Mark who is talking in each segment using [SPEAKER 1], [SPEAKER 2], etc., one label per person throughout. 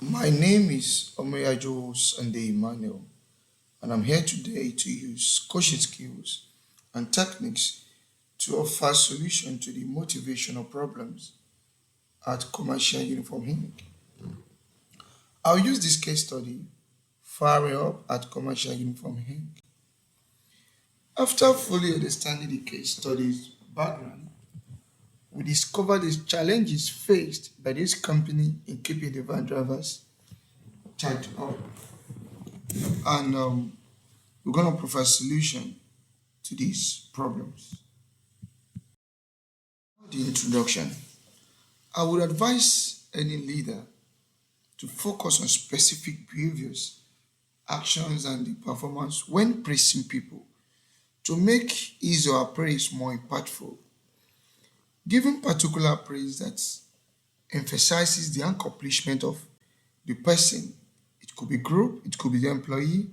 [SPEAKER 1] My name is Omoyajo Sunday Emmanuel, and I'm here today to use coaching skills and techniques to offer solution to the motivational problems at Commercial Uniform Inc. I'll use this case study far up at Commercial Uniform Inc. After fully understanding the case study's background, we discovered the challenges faced by this company in keeping the van drivers charged up, and we're going to provide solution to these problems. The introduction. I would advise any leader to focus on specific behaviors, actions, and the performance when praising people to make his or her praise more impactful. Giving particular praise that emphasizes the accomplishment of the person. It could be group, it could be the employee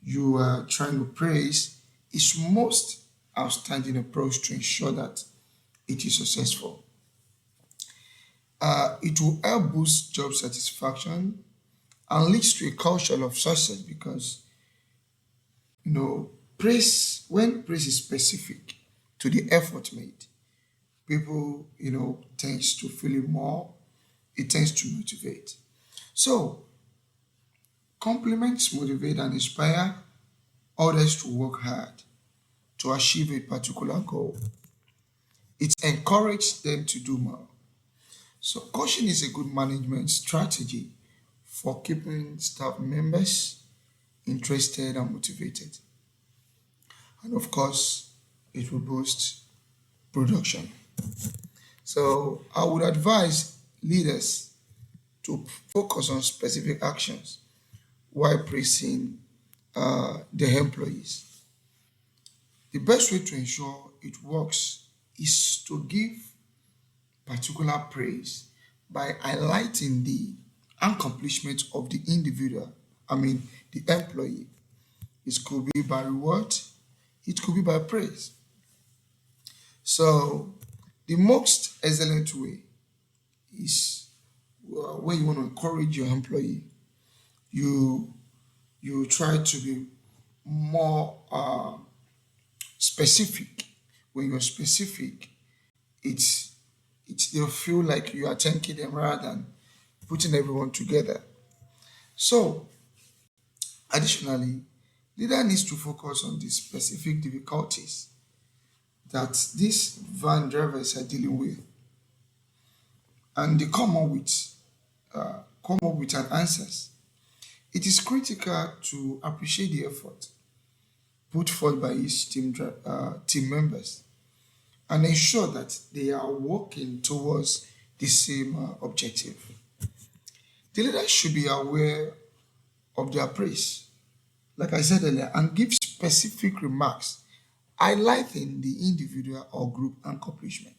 [SPEAKER 1] you are trying to praise is most outstanding approach to ensure that it is successful. It will help boost job satisfaction and leads to a culture of success because praise when praise is specific to the effort made, people tends to feel it more. It tends to motivate. So compliments motivate and inspire others to work hard to achieve a particular goal. It encourages them to do more. So coaching is a good management strategy for keeping staff members interested and motivated. And of course, it will boost production. So I would advise leaders to focus on specific actions while praising their employees. The best way to ensure it works is to give particular praise by highlighting the accomplishment of the individual, I mean the employee. It could be by reward, it could be by praise. So the most excellent way is when you want to encourage your employee, you you try to be more specific. When you're specific, it's they'll feel like you are thanking them rather than putting everyone together. So additionally, leader needs to focus on the specific difficulties that these van drivers are dealing with, and they come up with an answers. It is critical to appreciate the effort put forth by each team members and ensure that they are working towards the same objective. The leader should be aware of their praise, like I said earlier, and give specific remarks highlighting the individual or group accomplishment.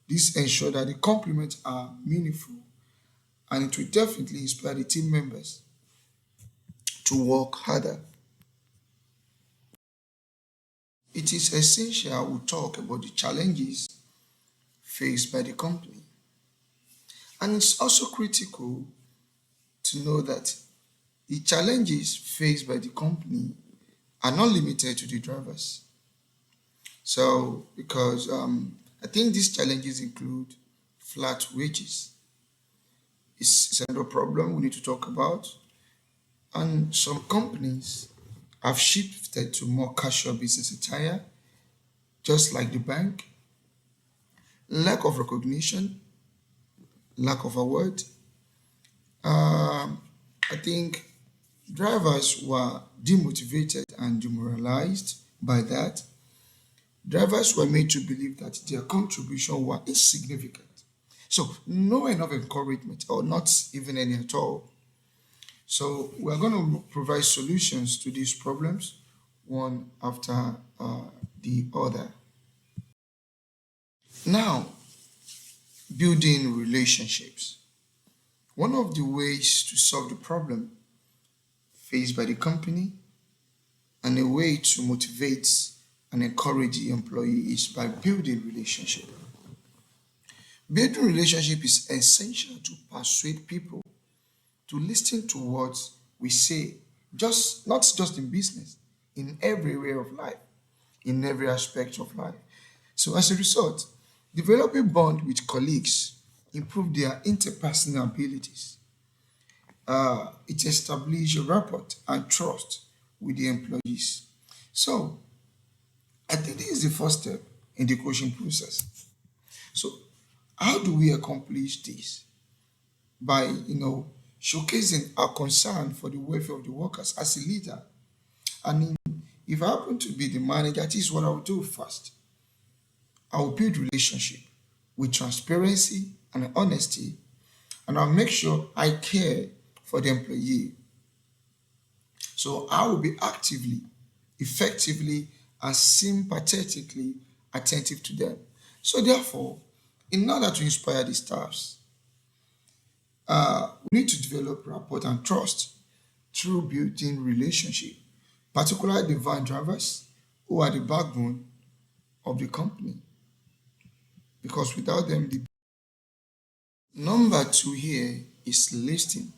[SPEAKER 1] This ensures that the compliments are meaningful and it will definitely inspire the team members to work harder. It is essential we talk about the challenges faced by the company. And it's also critical to know that the challenges faced by the company are not limited to the drivers. So, because I think these challenges include flat wages, it's another problem we need to talk about. And some companies have shifted to more casual business attire, just like the bank, lack of recognition, lack of award. I think drivers were demotivated and demoralized by that. Drivers were made to believe that their contribution were insignificant. So no enough encouragement or not even any at all. So we're going to provide solutions to these problems one after the other. Now, building relationships. One of the ways to solve the problem faced by the company and a way to motivate and encourage the employee is by building relationship. Building relationship is essential to persuade people to listen to what we say, just not just in business, in every area of life, in every aspect of life. So as a result, developing bond with colleagues improve their interpersonal abilities. It establishes a rapport and trust with the employees. So I think this is the first step in the coaching process. So how do we accomplish this? By showcasing our concern for the welfare of the workers as a leader. And if I happen to be the manager, this is what I will do first. I will build relationship with transparency and honesty, and I'll make sure I care for the employee. So I will be actively, effectively, and sympathetically attentive to them. So therefore, in order to inspire the staffs, we need to develop rapport and trust through building relationship, particularly the van drivers who are the backbone of the company. Because without them, the number two here is listening,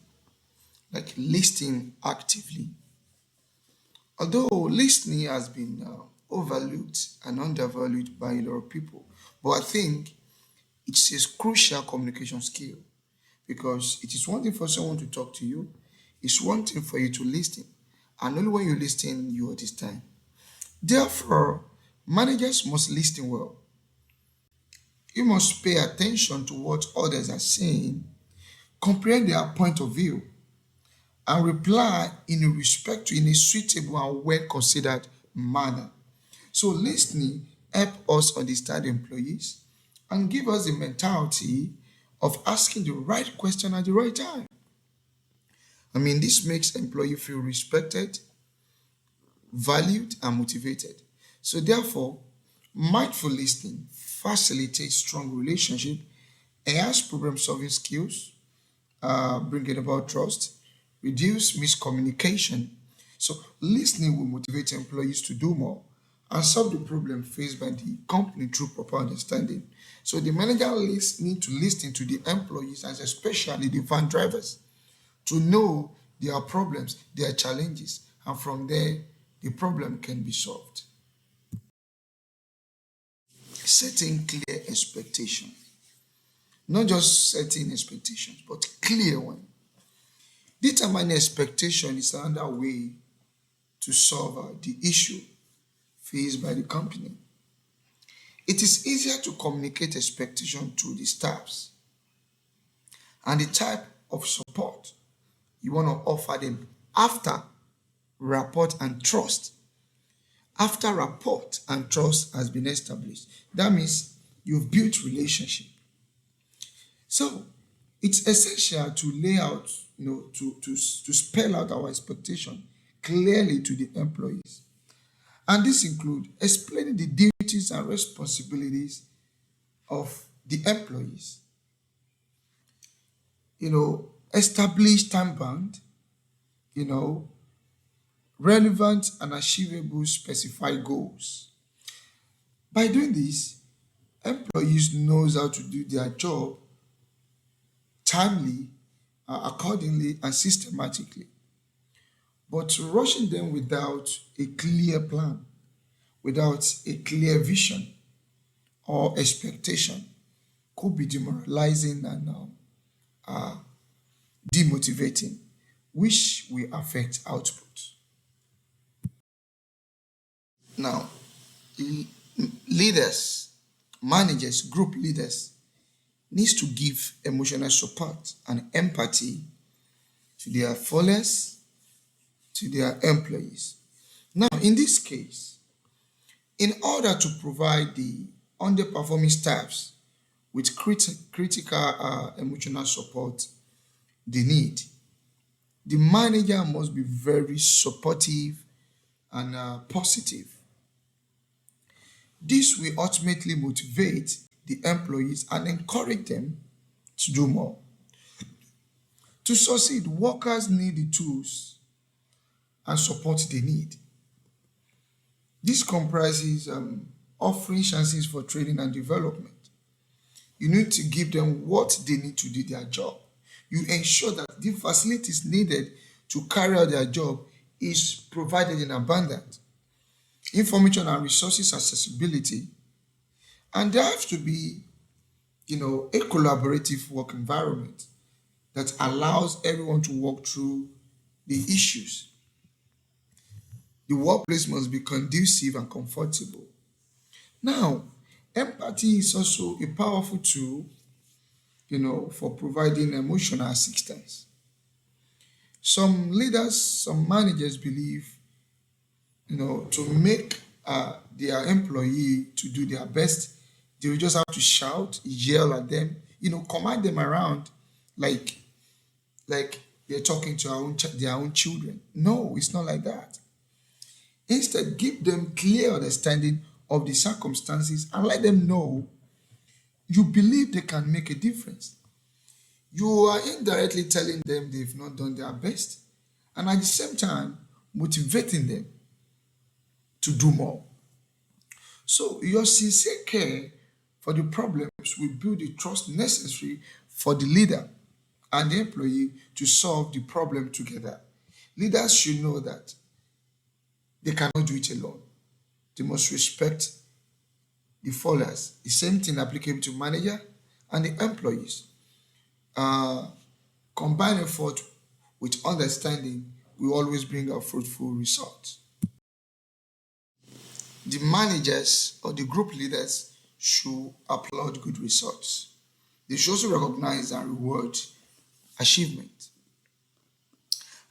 [SPEAKER 1] like listening actively. Although listening has been overlooked and undervalued by a lot of people, but I think it's a crucial communication skill because it is one thing for someone to talk to you, it's one thing for you to listen, and only when you listen, you understand. Therefore, managers must listen well. You must pay attention to what others are saying, comprehend their point of view, and reply in a suitable and well considered manner. So listening help us understand employees and give us the mentality of asking the right question at the right time. This makes employee feel respected, valued, and motivated. So therefore, mindful listening facilitates strong relationship, enhance problem-solving skills, bringing about trust, reduce miscommunication. So listening will motivate employees to do more and solve the problem faced by the company through proper understanding. So the manager need to listen to the employees and especially the van drivers to know their problems, their challenges, and from there the problem can be solved. Setting clear expectations. Not just setting expectations, but clear one. Determining expectation is another way to solve the issue faced by the company. It is easier to communicate expectation to the staffs and the type of support you want to offer them after rapport and trust. After rapport and trust has been established, that means you've built relationship. So it's essential to lay out, to spell out our expectation clearly to the employees. And this includes explaining the duties and responsibilities of the employees. Establish time bound, you know, relevant and achievable specified goals. By doing this, employees knows how to do their job timely, accordingly, and systematically. But rushing them without a clear plan, without a clear vision or expectation could be demoralizing and demotivating, which will affect output. Now, l- leaders, managers, group leaders needs to give emotional support and empathy to their followers, to their employees. Now, in this case, in order to provide the underperforming staffs with critical emotional support they need, the manager must be very supportive and positive. This will ultimately motivate the employees and encourage them to do more. To succeed, workers need the tools and support they need. This comprises offering chances for training and development. You need to give them what they need to do their job. You ensure that the facilities needed to carry out their job is provided in abundance. Information and resources accessibility, and there has to be, a collaborative work environment that allows everyone to work through the issues. The workplace must be conducive and comfortable. Now, empathy is also a powerful tool, for providing emotional assistance. Some leaders, some managers believe, to make their employee to do their best, they will just have to shout, yell at them, command them around like like they're talking to their own children. No, it's not like that. Instead, give them clear understanding of the circumstances and let them know you believe they can make a difference. You are indirectly telling them they've not done their best, and at the same time, motivating them to do more. So, your sincere care for the problems will build the trust necessary for the leader and the employee to solve the problem together. Leaders should know that they cannot do it alone. They must respect the followers. The same thing applicable to manager and the employees. Uh, Combined effort with understanding will always bring a fruitful result. The managers or the group leaders should applaud good results. They should also recognize and reward achievement.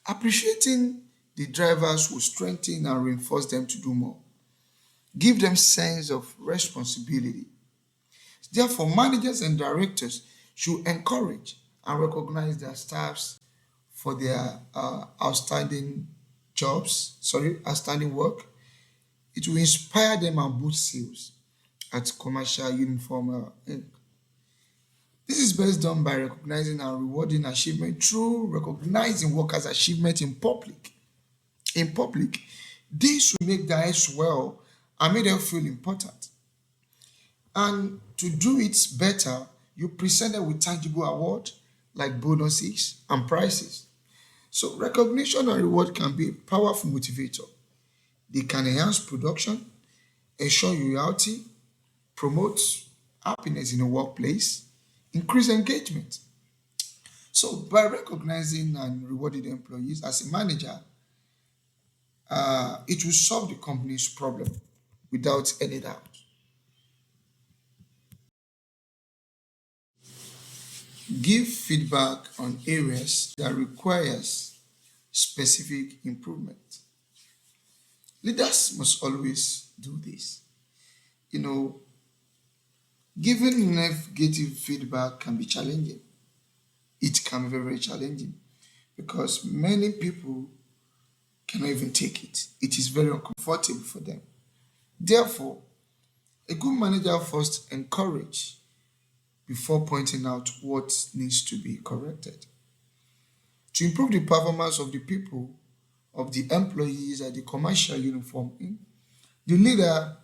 [SPEAKER 1] Appreciating the drivers will strengthen and reinforce them to do more. Give them sense of responsibility. Therefore, managers and directors should encourage and recognize their staffs for their outstanding work. It will inspire them and boost sales at commercial uniform. This is best done by recognizing and rewarding achievement through recognizing workers' achievement in public. In public, this will make their heads swell and make them feel important. And to do it better, you present them with tangible award like bonuses and prizes. So recognition and reward can be a powerful motivator. They can enhance production, ensure loyalty, promote happiness in the workplace, increase engagement. So by recognizing and rewarding the employees as a manager, it will solve the company's problem without any doubt. Give feedback on areas that requires specific improvement. Leaders must always do this. You know, Giving negative feedback can be challenging. It can be very, very challenging because many people cannot even take it. It is very uncomfortable for them. Therefore, a good manager first encourage before pointing out what needs to be corrected. To improve the performance of the people, of the employees at the commercial uniform, the leader